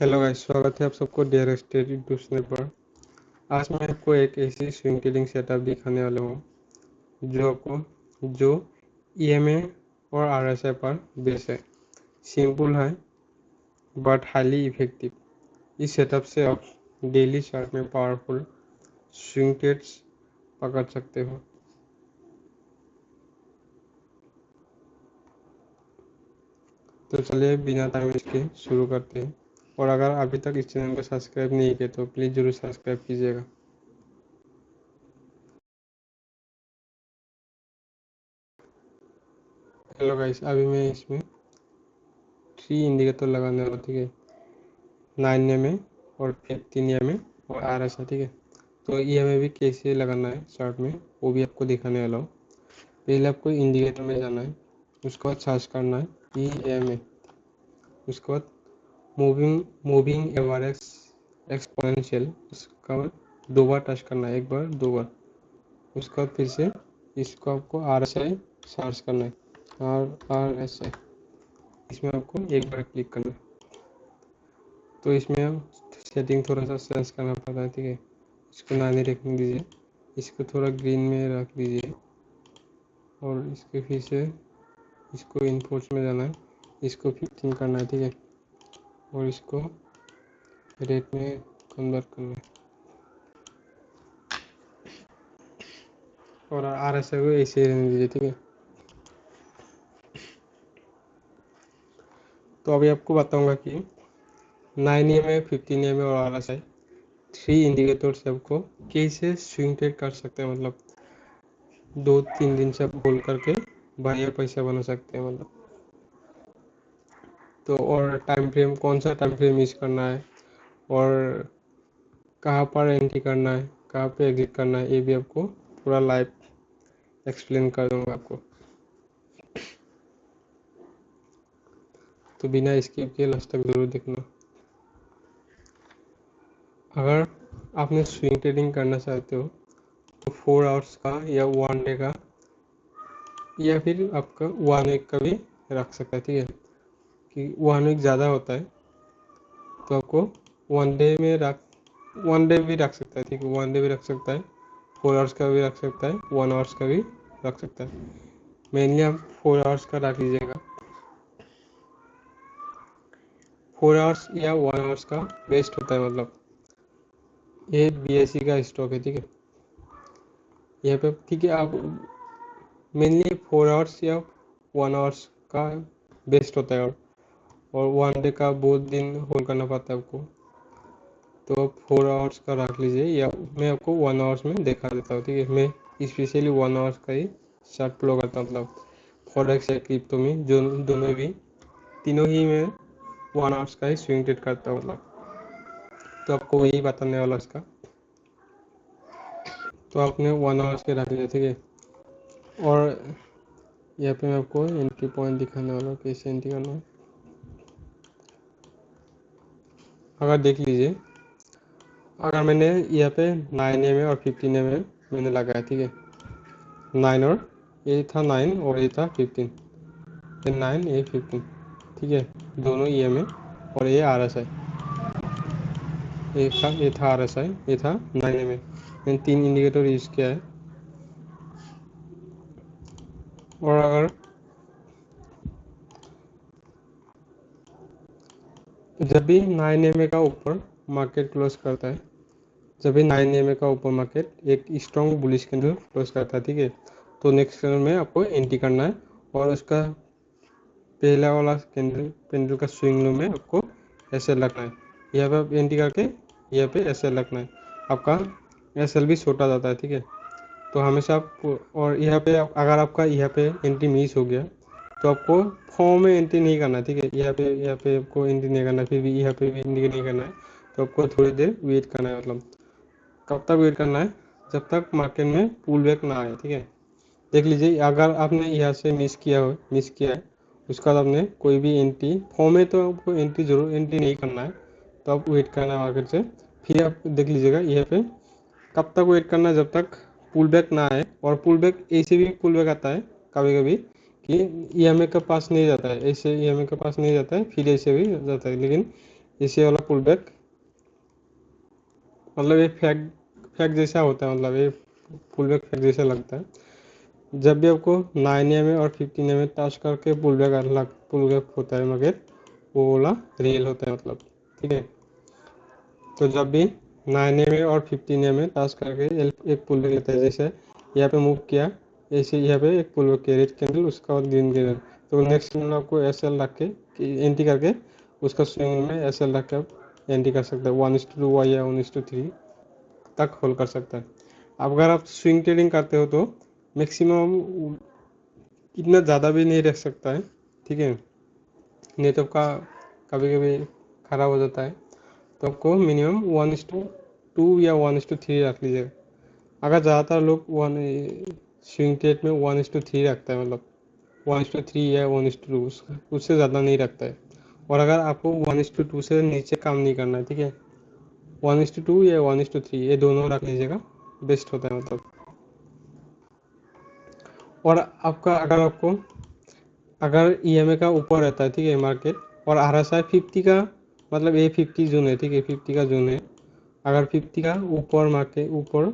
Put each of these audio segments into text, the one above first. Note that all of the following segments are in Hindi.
हेलो गाइस, स्वागत है आप सबको डेयर स्टेट यूट्यूब चैनल पर। आज मैं आपको एक ऐसी स्विंग ट्रेडिंग सेटअप दिखाने वाला हूँ जो ईएमए और आरएसआई पर बेस है। सिंपल है बट हाईली इफेक्टिव। इस सेटअप से आप डेली चार्ट में पावरफुल स्विंग ट्रेड्स पकड़ सकते हो। तो चलिए बिना टाइम इसके शुरू करते हैं। और अगर अभी तक इस चैनल को सब्सक्राइब नहीं किया तो प्लीज़ ज़रूर सब्सक्राइब कीजिएगा। हेलो गाइस, अभी मैं इसमें 3 इंडिकेटर लगाने वाला, ठीक है। 9 में और 15 में और RSI, ठीक है। तो ये हमें भी कैसे लगाना है चार्ट में वो भी आपको दिखाने वाला हूँ। पहले आपको इंडिकेटर में जाना है, उसके बाद सर्च करना है EMA, उसके बाद मूविंग एवरेज एक्सपोनेंशियल, उसका बाद 2 बार टच करना है, 1 बार 2 बार। उसके बाद फिर से इसको आपको RSI सर्च करना है, RSI, इसमें आपको 1 बार क्लिक करना है। तो इसमें सेटिंग थोड़ा सा चेंज करना पड़ता है, ठीक है। इसको नानी रखने दीजिए, इसको थोड़ा ग्रीन में रख दीजिए और इसके फिर से इसको इनपुट्स में जाना है, इसको 15 करना है, ठीक है। और इसको रेट में कन्वर्ट करना है और RSI को ऐसे रहने दीजिए, ठीक है। तो अभी आपको बताऊंगा कि 9 15 और RSI 3 इंडिकेटर से आपको कैसे स्विंग ट्रेड कर सकते हैं। मतलब 2-3 दिन से आप होल्ड करके बढ़िया पैसा बना सकते हैं। मतलब तो और टाइम फ्रेम, कौन सा टाइम फ्रेम यूज करना है और कहाँ पर एंट्री करना है, कहाँ पे एग्जिट करना है, ये भी आपको पूरा लाइव एक्सप्लेन कर दूंगा आपको। तो बिना स्किप के लास्ट तक जरूर देखना। अगर आपने स्विंग ट्रेडिंग करना चाहते हो तो 4 आवर्स का या 1 डे का या फिर आपका 1 वीक का भी रख सकता है, ठीक है। कि 1 वीक ज़्यादा होता है तो आपको 1 डे भी रख सकता है, ठीक है। 1 डे भी रख सकता है, 4 आवर्स का भी रख सकता है, 1 आवर्स का भी रख सकता है। मेनली आप 4 आवर्स का रख लीजिएगा। 4 आवर्स या 1 आवर्स का बेस्ट होता है। मतलब ये BSE का स्टॉक है, ठीक है। यहाँ पे ठीक है, आप मेनली 4 आवर्स या 1 आवर्स का बेस्ट होता है। और 1 डे का बहुत दिन होल्ड करना पड़ता है आपको, तो 4 आवर्स का रख लीजिए। या मैं आपको 1 आवर्स में दिखा देता हूँ, ठीक है। मैं स्पेशली 1 आवर्स का ही चार्ट फ्लो करता हूँ। मतलब फॉरेक्स या क्रिप्टो में जो दोनों भी, तीनों ही मैं 1 आवर्स का ही स्विंग ट्रेड करता हूँ। मतलब तो आपको यही बताने वाला इसका। तो आपने 1 आवर्स के रख लिया, ठीक है। और यहाँ पे मैं आपको एंट्री पॉइंट दिखाने वाला हूँ, कैसे एंट्री करना है। अगर देख लीजिए, अगर मैंने यहाँ पे 9 और 15 मैंने लगाया, ठीक है। 9 और ये था 9 और ये था 15, ये 9 ये 15, ठीक है। दोनों EMA और ये RSI, ये था RSI, ये था 9 में। मैंने 3 इंडिकेटर यूज़ किया है। और अगर जब भी 9 का ऊपर मार्केट क्लोज करता है, जब भी 9 का ऊपर मार्केट एक स्ट्रॉन्ग बुलिश कैंडल क्लोज करता है, ठीक है, तो नेक्स्ट कैंडल में आपको एंट्री करना है। और उसका पहला वाला कैंडल का स्विंग लो में आपको ऐसे लगना है। यहाँ पे आप एंट्री करके यहाँ पे ऐसे लगना है, आपका SL भी छोटा जाता है, ठीक है। तो हमेशा आप, और यहाँ पे अगर आपका यहाँ पे एंट्री मिस हो गया तो आपको फॉर्म में एंट्री नहीं करना है, ठीक है। यहाँ पे आपको एंट्री नहीं करना है, फिर भी यहाँ पे भी एंट्री नहीं करना है। तो आपको थोड़ी देर वेट करना है। मतलब कब तक वेट करना है? जब तक मार्केट में पुल बैक ना आए, ठीक है। देख लीजिए, अगर आपने यहाँ से मिस किया है, उसके बाद आपने कोई भी एंट्री फॉर्म में, तो आपको एंट्री नहीं करना है। तो आप वेट करना है मार्केट से। फिर आप देख लीजिएगा यहाँ पे कब तक वेट करना है, जब तक पुल बैक ना आए। और पुल बैक ऐसे भी पुल बैक आता है कभी कभी कि EMA के पास नहीं जाता है, ऐसे EMA के पास नहीं जाता है, फिर ऐसे भी जाता है। लेकिन इसी वाला पुल बैक मतलब ये फैग फैग जैसा होता है, मतलब ये पुल बैक फैग जैसा लगता है। जब भी आपको 9 में और 15 में टच करके पुल बैक होता है मगर वो वाला रियल होता है मतलब, ठीक है। तो जब भी 9 में और 15 में टच करके एक पुल बैक लेता है, जैसे यहाँ पे मूव किया, ऐसे यहाँ पे एक पुल बैक किया रेड कैंडल, उसका बाद ग्रीन कैंडल, तो नेक्स्ट कैंडल आपको एस एल रख के एंट्री करके उसका स्विंग में एस एल रख के आप एंट्री कर सकते हैं 1:2 या 1:3 तक होल्ड कर सकता है। अब अगर आप स्विंग ट्रेडिंग करते हो तो मैक्सिमम इतना ज़्यादा भी नहीं रख सकता है, ठीक है, नहीं तो आपका कभी कभी ख़राब हो जाता है। तो आपको मिनिमम 1:2 या 1:3 रख लीजिएगा। अगर ज़्यादातर लोग वन स्विंग ट्रेड में 1:3 रखता है, मतलब 1:3 या 1:2, उससे ज़्यादा नहीं रखता है। और अगर आपको 1:2 से नीचे काम नहीं करना है, ठीक है, 1:2 या 1:3 ये दोनों रख लीजिएगा, बेस्ट होता है मतलब। और आपका अगर ईएमए का ऊपर रहता है, ठीक है, मार्केट, और RSI 50 का, मतलब ये 50 जोन है, ठीक है, 50 का जोन है। अगर 50 का ऊपर मार्केट ऊपर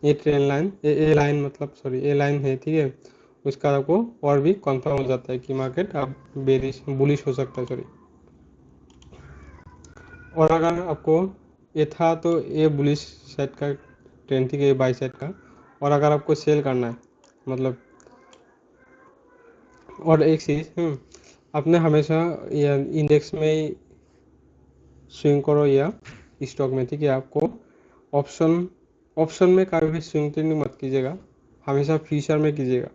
ये ट्रेन लाइन ए लाइन मतलब सॉरी ए लाइन है, ठीक है, उसका आपको और भी कंफर्म हो जाता है कि मार्केट अब बेरिश बुलिश हो सकता है, सॉरी। और अगर आपको ये था तो ये बुलिश साइड का ट्रेंड, ठीक है, बाई साइड का। और अगर आपको सेल करना है मतलब, और एक चीज़ आपने हमेशा या इंडेक्स में स्विंग करो या स्टॉक में, ठीक है, आपको ऑप्शन ऑप्शन में कभी भी स्विंग ट्रेडिंग मत कीजिएगा, हमेशा फ्यूचर में कीजिएगा।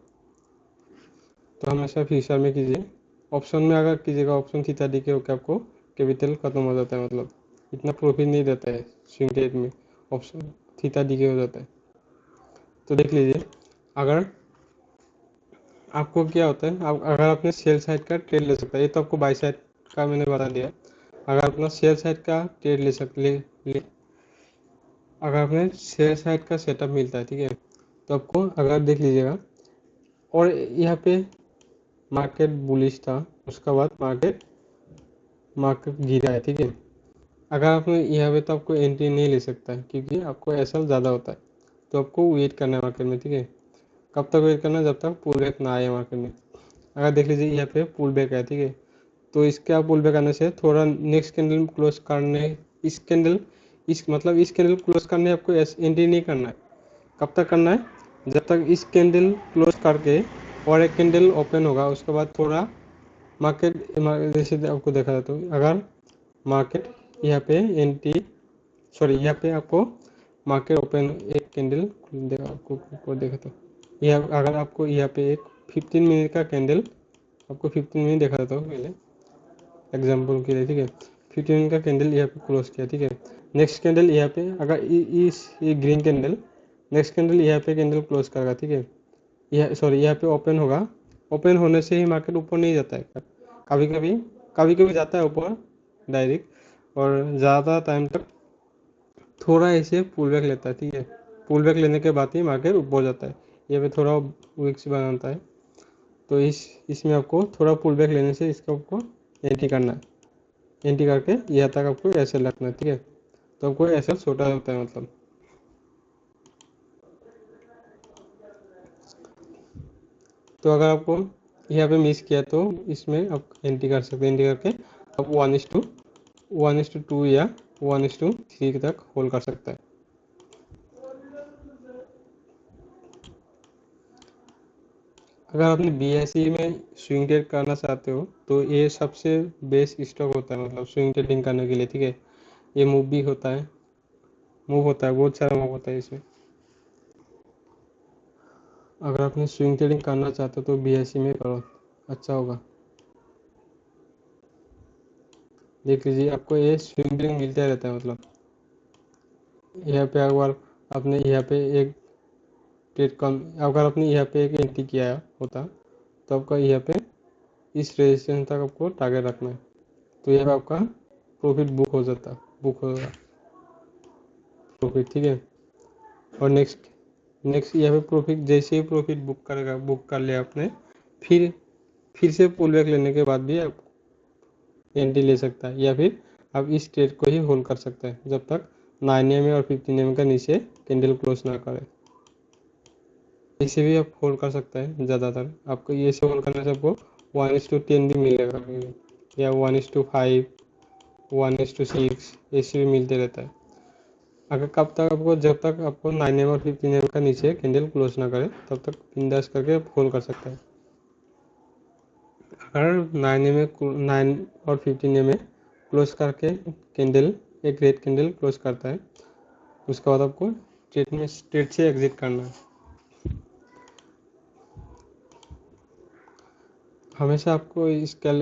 तो हमेशा फ्यूचर में कीजिए। ऑप्शन में अगर कीजिएगा, ऑप्शन थीटा डी के होकर आपको कैपिटल खत्म हो जाता है, मतलब इतना प्रॉफिट नहीं देता है स्विंग ट्रेड में, ऑप्शन थीटा डी के हो जाता है। तो देख लीजिए, अगर आपको क्या होता है, अगर आपने सेल साइड का ट्रेड ले सकता है, ये तो आपको बाई साइड का मैंने बता दिया। अगर अपना सेल साइड का ट्रेड ले सकते ले अगर आपने सेल साइड का सेटअप मिलता है, ठीक है, तो आपको अगर देख लीजिएगा, और यहाँ पे मार्केट बुलिश था, उसका बाद मार्केट मार्केट गिरा है, ठीक है। अगर आपने यहाँ पे तो आपको एंट्री नहीं ले सकता है क्योंकि आपको एसएल ज़्यादा होता है। तो आपको वेट करना है मार्केट में, ठीक है। कब तक वेट करना है? जब तक पुल बैक ना आए मार्केट में। अगर देख लीजिए यहाँ पे पुल बैक है, ठीक है, तो इसके आप पुल बैक आने से थोड़ा नेक्स्ट कैंडल क्लोज करने, इस कैंडल इस कैंडल क्लोज करने आपको एंट्री नहीं करना है। कब तक करना है? जब तक इस कैंडल क्लोज करके और एक कैंडल ओपन होगा, उसके बाद थोड़ा मार्केट जैसे आपको देखा जाता है, अगर मार्केट यहाँ पे यहाँ पे आपको मार्केट ओपन एक कैंडल आपको देखा तो यह, अगर आपको यहाँ पे एक 15 मिनट का कैंडल आपको 15 मिनट देखा था पहले एग्जांपल के लिए, ठीक है, 15 मिनट का कैंडल यहाँ पे क्लोज किया, ठीक है। नेक्स्ट कैंडल यहाँ पे अगर ये ग्रीन कैंडल नेक्स्ट कैंडल यहाँ पे कैंडल क्लोज करेगा, ठीक है, यहाँ पे ओपन होगा। ओपन होने से ही मार्केट ऊपर नहीं जाता है, कभी कभी जाता है ऊपर डायरेक्ट, और ज़्यादा टाइम तक थोड़ा ऐसे पुल बैक लेता है, ठीक है। पुल बैक लेने के बाद ही मार्केट ऊपर हो जाता है, यहाँ पे थोड़ा विक्स बनाता है। तो इसमें आपको थोड़ा पुल बैक लेने से इसका आपको एंट्री करना है, एंट्री करके यहाँ तक आपको ऐसे रखना है, ठीक है। तो आपको ऐसे छोटा होता है मतलब। तो अगर आपको यहाँ पे मिस किया तो इसमें आप एंट्री कर सकते हैं, एंट्री करके आप 1:2 या 1:3 तक होल्ड कर सकता है। अगर आपने बीएसई में स्विंग ट्रेड करना चाहते हो तो ये सबसे बेस्ट स्टॉक होता है, मतलब स्विंग ट्रेडिंग करने के लिए, ठीक है। ये मूव होता है, बहुत सारा मूव होता है इसमें। अगर आपने स्विंग ट्रेडिंग करना चाहते हो तो बीएसई में करो, अच्छा होगा। देख लीजिए, आपको ये स्विंग ट्रेडिंग मिलता रहता है, मतलब यहाँ पे अगर आपने यहाँ पे एक ट्रेड कम अगर आपने यहाँ पे एक एंट्री किया होता तो आपका यहाँ पे इस रेजिस्टेंस तक आपको टारगेट रखना है, तो यहाँ पे आपका प्रॉफिट बुक होगा प्रॉफिट, ठीक है। और नेक्स्ट यहाँ पे प्रॉफिट जैसे ही प्रॉफिट बुक कर लिया आपने, फिर से पुल बैक लेने के बाद भी आप एंट्री ले सकता है, या फिर आप इस ट्रेड को ही होल्ड कर सकते हैं जब तक 9 एम और 15 एम का नीचे कैंडल क्लोज ना करे। इसे भी आप होल्ड कर सकते हैं। ज़्यादातर आपको ये से होल्ड करने से आपको 1:10 भी मिलेगा कभी, या 1:5, 1:6 ऐसे भी मिलते रहता है। अगर कब तक आपको, जब तक आपको 9 एम और 15 एम का नीचे कैंडल क्लोज ना करे तब तक बिंदास करके आप होल्ड कर सकते हैं। अगर 9 और 15 एम क्लोज करके कैंडल, एक रेड कैंडल क्लोज करता है, उसके बाद आपको ट्रेड से एग्जिट करना है। हमेशा आपको इसका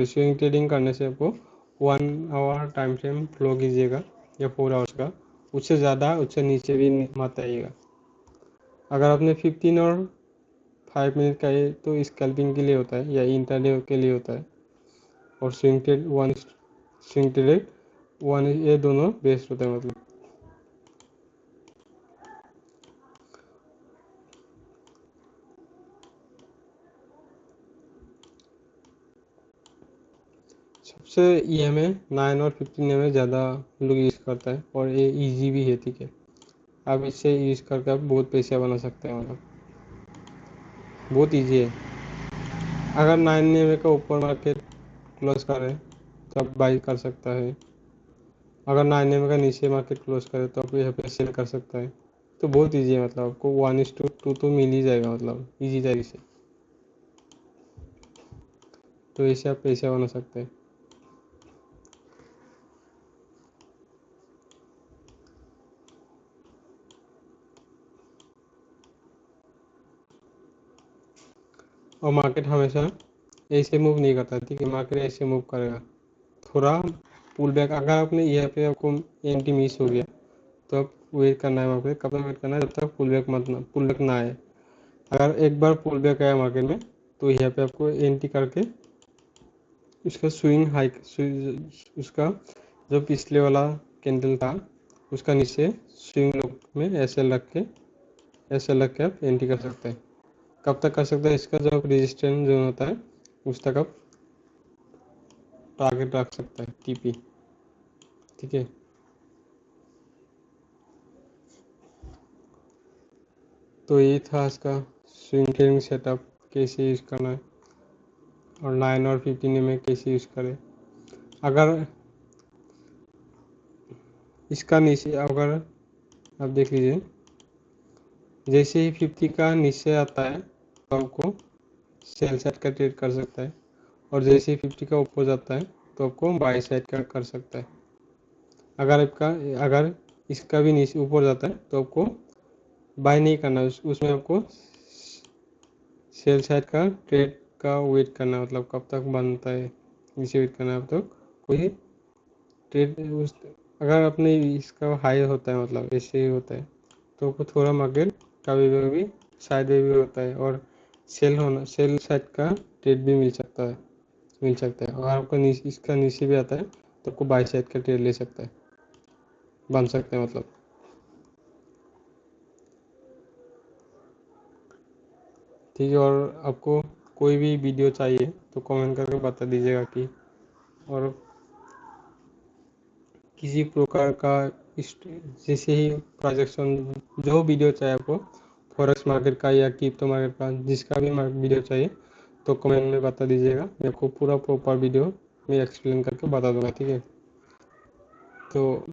स्विंग ट्रेडिंग करने से आपको 1 आवर टाइम फ्रेम फ्लो कीजिएगा या 4 आवर्स का, उससे ज़्यादा उससे नीचे भी मत आइएगा। अगर आपने 15 और 5 मिनट का है तो स्कैल्पिंग के लिए होता है या इंट्राडे के लिए होता है, और स्विंग ट्रेड 1 ये दोनों बेस्ट होता है। मतलब सबसे ये में 9 और 15 में ज़्यादा लोग यूज़ करता है, और ये इजी भी है। ठीक है, आप इससे यूज़ करके आप बहुत पैसे बना सकते हैं। मतलब बहुत इजी है। अगर 9 एम का ऊपर मार्केट क्लोज करे तो आप बाई कर सकता है। अगर 9 एम का नीचे मार्केट क्लोज करे तो आप यहाँ पे सेल कर सकता है। तो बहुत इजी है। मतलब आपको 1:2 तो मिल ही जाएगा, मतलब इजी तरीके से। तो ऐसे आप पैसे बना सकते हैं। और मार्केट हमेशा ऐसे मूव नहीं करता। ठीक है, मार्केट ऐसे मूव करेगा, थोड़ा पुल बैक। अगर आपने यहाँ पे आपको एंट्री मिस हो गया तो आप वेट करना है मार्केट। कब तक वेट करना है? जब तक पुल बैक ना आए। अगर एक बार पुल बैक आया मार्केट में तो यहाँ पे आपको एंट्री करके उसका स्विंग हाई, उसका जो पिछले वाला कैंडल था उसका नीचे स्विंग लोक में ऐसे रख के आप एंट्री कर सकते हैं। कब तक कर सकते हैं? इसका जो रेजिस्टेंस जोन होता है उस तक आप टारगेट रख सकते हैं, टीपी। ठीक है, तो ये था इसका स्विंग ट्रेडिंग सेटअप, कैसे यूज़ करना है और 9 और 15 में कैसे यूज़ करें। अगर इसका नीचे, अगर आप देख लीजिए, जैसे ही 50 का नीचे आता है तो आपको सेल साइड का ट्रेड कर सकता है, और जैसे ही 50 का ऊपर जाता है तो आपको बाई साइड का कर सकता है। अगर इसका भी नीचे ऊपर जाता है तो आपको बाय नहीं करना, उसमें आपको सेल साइड का ट्रेड का वेट करना। मतलब कब तक बनता है इसे वेट करना है। अब तक कोई ट्रेड अगर अपने इसका हाई होता है, मतलब ऐसे ही होता है, तो आपको थोड़ा मार्केट कभी साइड में भी होता है, और सेल साइड का ट्रेड भी मिल सकता है। और आपका इसका नीचे भी आता है तो आपको बाई साइड का ट्रेड ले सकता है, बन सकते हैं। मतलब ठीक है। और आपको कोई भी वीडियो चाहिए तो कमेंट करके बता दीजिएगा कि, और किसी प्रकार का जैसे ही ट्रांजेक्शन जो वीडियो चाहिए आपको, फॉरेक्स मार्केट का या क्रिप्टो मार्केट का, जिसका भी वीडियो चाहिए तो कमेंट में बता दीजिएगा। मैं आपको पूरा प्रॉपर वीडियो में एक्सप्लेन करके बता दूंगा। ठीक है, तो